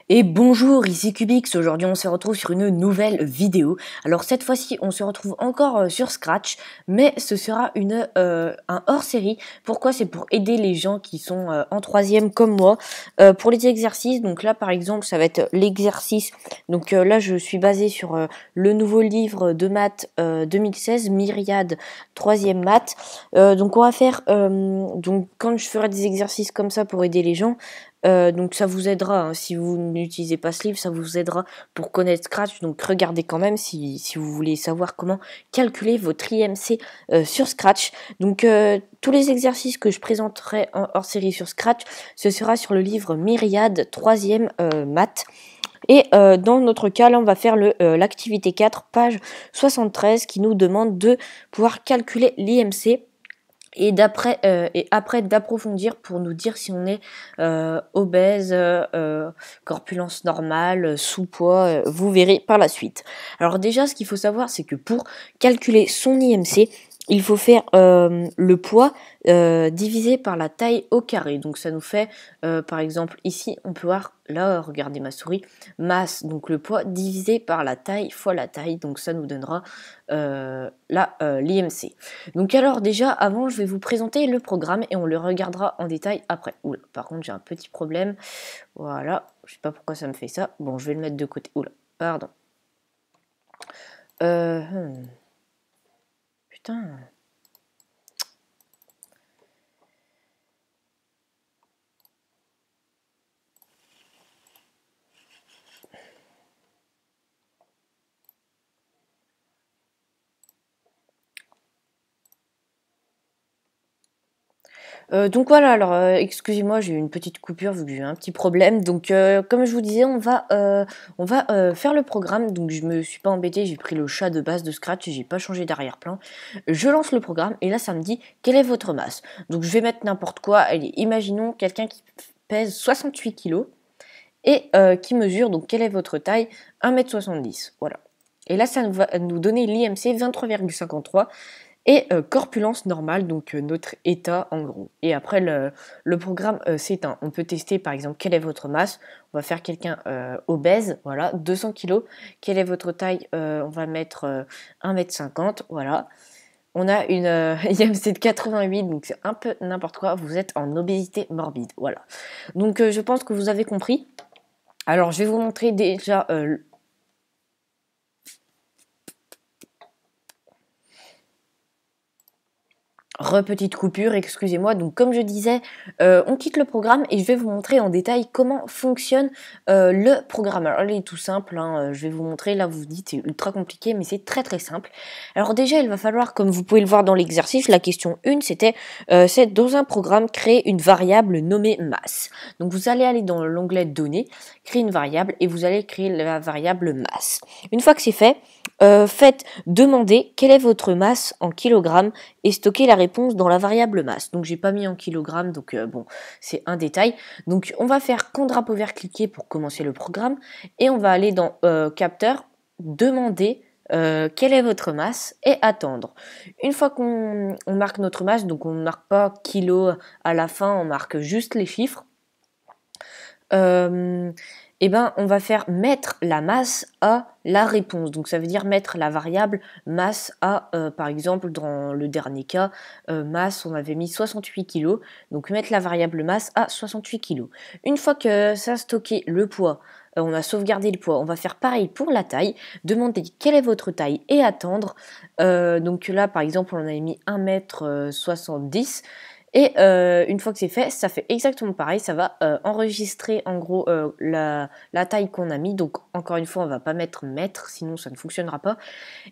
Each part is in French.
Et bonjour, ici Cubix. Aujourd'hui on se retrouve sur une nouvelle vidéo. Alors cette fois-ci on se retrouve encore sur Scratch, mais ce sera un hors-série. Pourquoi? C'est pour aider les gens qui sont en troisième comme moi pour les exercices. Donc là par exemple ça va être l'exercice. Donc là je suis basée sur le nouveau livre de maths 2016, Myriade, troisième maths. Donc on va faire, donc quand je ferai des exercices comme ça pour aider les gens, donc ça vous aidera, hein, si vous n'utilisez pas ce livre, ça vous aidera pour connaître Scratch. Donc regardez quand même si vous voulez savoir comment calculer votre IMC sur Scratch. Donc tous les exercices que je présenterai en hors série sur Scratch, ce sera sur le livre Myriade, troisième maths. Et dans notre cas, là, on va faire l'activité 4, page 73, qui nous demande de pouvoir calculer l'IMC. Et après d'approfondir pour nous dire si on est obèse, corpulence normale, sous-poids, vous verrez par la suite. Alors déjà, ce qu'il faut savoir, c'est que pour calculer son IMC, il faut faire le poids divisé par la taille au carré. Donc ça nous fait, par exemple, ici, on peut voir, là, regardez ma souris, masse, donc le poids divisé par la taille fois la taille. Donc ça nous donnera l'IMC. Donc alors déjà, avant, je vais vous présenter le programme et on le regardera en détail après. Oula, par contre, j'ai un petit problème. Voilà, je sais pas pourquoi ça me fait ça. Bon, je vais le mettre de côté. Oula, pardon. Putain. Donc voilà, alors excusez-moi, j'ai eu une petite coupure vu que j'ai eu un petit problème. Donc comme je vous disais, on va faire le programme. Donc je me suis pas embêtée, j'ai pris le chat de base de Scratch et j'ai pas changé d'arrière-plan. Je lance le programme et là ça me dit quelle est votre masse. Donc je vais mettre n'importe quoi. Allez, imaginons quelqu'un qui pèse 68 kg et qui mesure, donc quelle est votre taille, 1,70 m. Voilà. Et là ça va nous donner l'IMC 23,53 et corpulence normale, donc notre état en gros. Et après le programme s'éteint. On peut tester par exemple quelle est votre masse. On va faire quelqu'un obèse, voilà, 200 kg. Quelle est votre taille? On va mettre 1,50 m, voilà. On a une IMC de 88, donc c'est un peu n'importe quoi. Vous êtes en obésité morbide, voilà. Donc je pense que vous avez compris. Alors je vais vous montrer déjà petite coupure, excusez-moi. Donc comme je disais, on quitte le programme et je vais vous montrer en détail comment fonctionne le programme. Alors il est tout simple, hein, je vais vous montrer, là vous vous dites c'est ultra compliqué, mais c'est très très simple. Alors déjà il va falloir, comme vous pouvez le voir dans l'exercice, la question 1 c'était, c'est dans un programme créer une variable nommée masse. Donc vous allez aller dans l'onglet données, créer une variable et vous allez créer la variable masse. Une fois que c'est fait, faites demander quelle est votre masse en kilogrammes et stocker la réponse dans la variable masse. Donc j'ai pas mis en kilogrammes, donc bon, c'est un détail. Donc on va faire quand drapeau vert cliquer pour commencer le programme et on va aller dans capteur, demander quelle est votre masse et attendre. Une fois qu'on marque notre masse, donc on ne marque pas kilo à la fin, on marque juste les chiffres. Eh ben, on va faire mettre la masse à la réponse. Donc ça veut dire mettre la variable masse à, par exemple, dans le dernier cas, masse, on avait mis 68 kg. Donc mettre la variable masse à 68 kg. Une fois que ça a stocké le poids, on a sauvegardé le poids, on va faire pareil pour la taille. Demander quelle est votre taille et attendre. Donc là, par exemple, on avait mis 1,70 m. Et une fois que c'est fait, ça fait exactement pareil, ça va enregistrer en gros la taille qu'on a mis. Donc encore une fois, on va pas mettre mètre, sinon ça ne fonctionnera pas.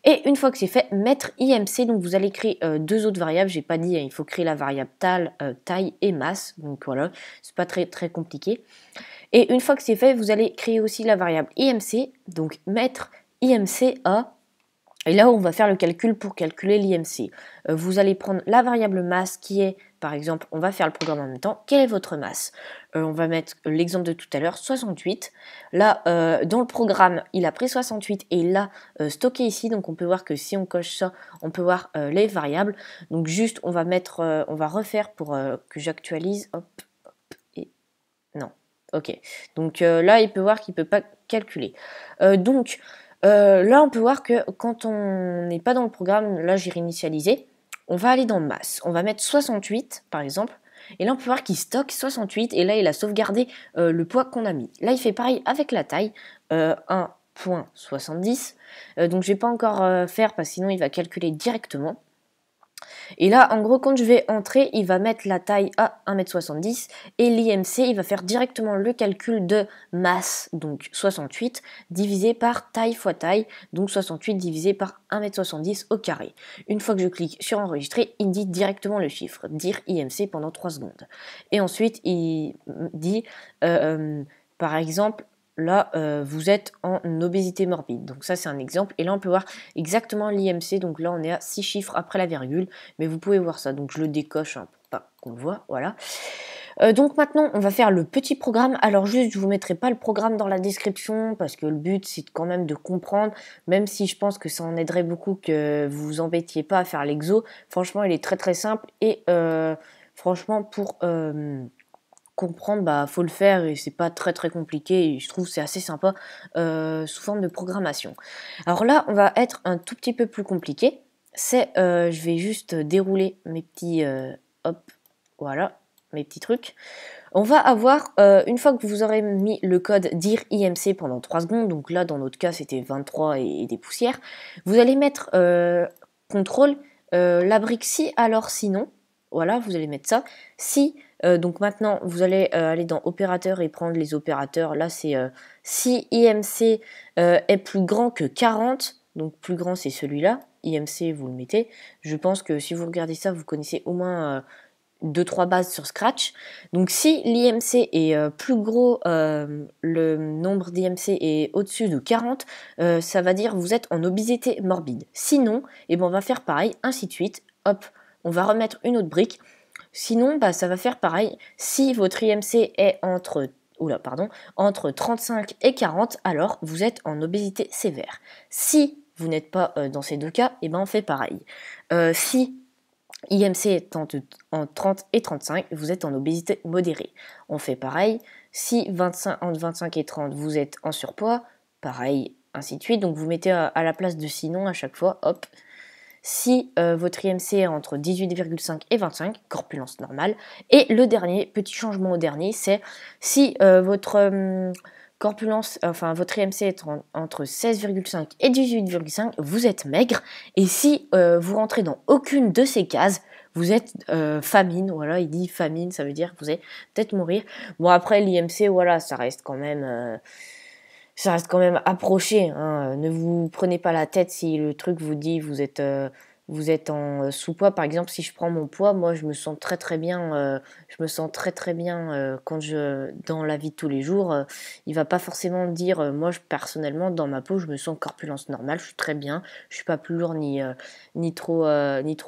Et une fois que c'est fait, mettre IMC, donc vous allez créer deux autres variables, j'ai pas dit, hein, il faut créer la variable taille et masse, donc voilà, c'est pas très très compliqué. Et une fois que c'est fait, vous allez créer aussi la variable IMC, donc mettre IMC à... Et là, on va faire le calcul pour calculer l'IMC. Vous allez prendre la variable masse qui est, par exemple, on va faire le programme en même temps. Quelle est votre masse? On va mettre l'exemple de tout à l'heure, 68. Là, dans le programme, il a pris 68 et il l'a stocké ici. Donc, on peut voir que si on coche ça, on peut voir les variables. Donc, juste, on va refaire pour que j'actualise. Hop, hop, et non. Ok, donc là, il peut voir qu'il peut pas calculer. Là, on peut voir que quand on n'est pas dans le programme, là, j'ai réinitialisé, on va aller dans masse. On va mettre 68, par exemple. Et là, on peut voir qu'il stocke 68. Et là, il a sauvegardé le poids qu'on a mis. Là, il fait pareil avec la taille. 1,70. Donc, je vais pas encore faire parce que sinon, il va calculer directement. Et là, en gros, quand je vais entrer, il va mettre la taille à 1,70 m et l'IMC, il va faire directement le calcul de masse, donc 68, divisé par taille fois taille, donc 68 divisé par 1,70 m au carré. Une fois que je clique sur enregistrer, il me dit directement le chiffre, dire IMC pendant 3 secondes. Et ensuite, il dit, par exemple, là, vous êtes en obésité morbide. Donc ça, c'est un exemple. Et là, on peut voir exactement l'IMC. Donc là, on est à 6 chiffres après la virgule. Mais vous pouvez voir ça. Donc je le décoche hein, pour pas qu'on le voit. Voilà. Donc maintenant, on va faire le petit programme. Alors juste, je vous mettrai pas le programme dans la description parce que le but, c'est quand même de comprendre. Même si je pense que ça en aiderait beaucoup que vous vous embêtiez pas à faire l'exo. Franchement, il est très très simple. Et franchement, pour... comprendre, bah faut le faire et c'est pas très très compliqué et je trouve c'est assez sympa sous forme de programmation. Alors là on va être un tout petit peu plus compliqué. C'est je vais juste dérouler mes petits hop voilà mes petits trucs. On va avoir une fois que vous aurez mis le code dire IMC pendant 3 secondes, donc là dans notre cas c'était 23 et des poussières, vous allez mettre contrôle la brique si alors sinon. Voilà, vous allez mettre ça. Si, donc maintenant, vous allez aller dans opérateur et prendre les opérateurs. Là, c'est si IMC est plus grand que 40, donc plus grand, c'est celui-là. IMC, vous le mettez. Je pense que si vous regardez ça, vous connaissez au moins 2-3 bases sur Scratch. Donc si l'IMC est plus gros, le nombre d'IMC est au-dessus de 40, ça va dire vous êtes en obésité morbide. Sinon, eh ben, on va faire pareil, ainsi de suite. Hop, on va remettre une autre brique. Sinon, bah, ça va faire pareil. Si votre IMC est entre 35 et 40, alors vous êtes en obésité sévère. Si vous n'êtes pas dans ces deux cas, eh ben, on fait pareil. Si IMC est en 30 et 35, vous êtes en obésité modérée. On fait pareil. Si entre 25 et 30, vous êtes en surpoids, pareil, ainsi de suite. Donc vous mettez à la place de sinon à chaque fois, hop. Si votre IMC est entre 18,5 et 25, corpulence normale. Et le dernier, petit changement au dernier, c'est si votre corpulence, enfin votre IMC est entre 16,5 et 18,5, vous êtes maigre. Et si vous rentrez dans aucune de ces cases, vous êtes famine. Voilà, il dit famine, ça veut dire que vous allez peut-être mourir. Bon après l'IMC, voilà, ça reste quand même approché. Hein. Ne vous prenez pas la tête si le truc vous dit vous êtes en sous-poids. Par exemple, si je prends mon poids, moi je me sens très très bien. Quand dans la vie de tous les jours. Il va pas forcément dire. Moi personnellement dans ma peau, je me sens corpulence normale. Je suis très bien. Je suis pas plus lourd ni trop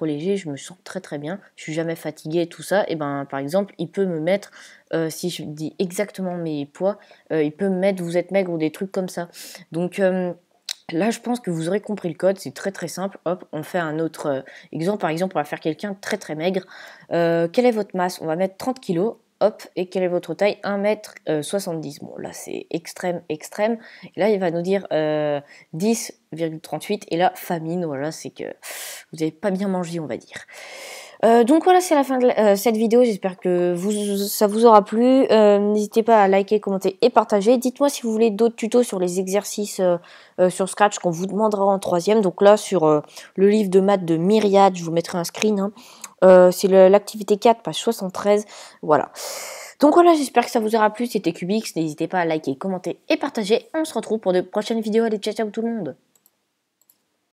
léger. Je me sens très très bien. Je suis jamais fatiguée tout ça. Et ben par exemple, il peut me mettre si je dis exactement mes poids, il peut me mettre vous êtes maigre ou des trucs comme ça. Donc là, je pense que vous aurez compris le code, c'est très très simple. Hop, on fait un autre exemple. Par exemple, on va faire quelqu'un de très très maigre. Quelle est votre masse? On va mettre 30 kg. Hop, et quelle est votre taille? 1,70 m. Bon, là, c'est extrême, extrême. Et là, il va nous dire 10,38. Et là, famine, voilà, c'est que vous n'avez pas bien mangé, on va dire. Donc voilà, c'est la fin de cette vidéo. J'espère que ça vous aura plu. N'hésitez pas à liker, commenter et partager. Dites-moi si vous voulez d'autres tutos sur les exercices sur Scratch qu'on vous demandera en 3e. Donc là, sur le livre de maths de Myriad, je vous mettrai un screen. Hein. C'est l'activité 4, page 73. Voilà. Donc voilà, j'espère que ça vous aura plu. C'était Cubix. N'hésitez pas à liker, commenter et partager. On se retrouve pour de prochaines vidéos. Allez, ciao, ciao tout le monde.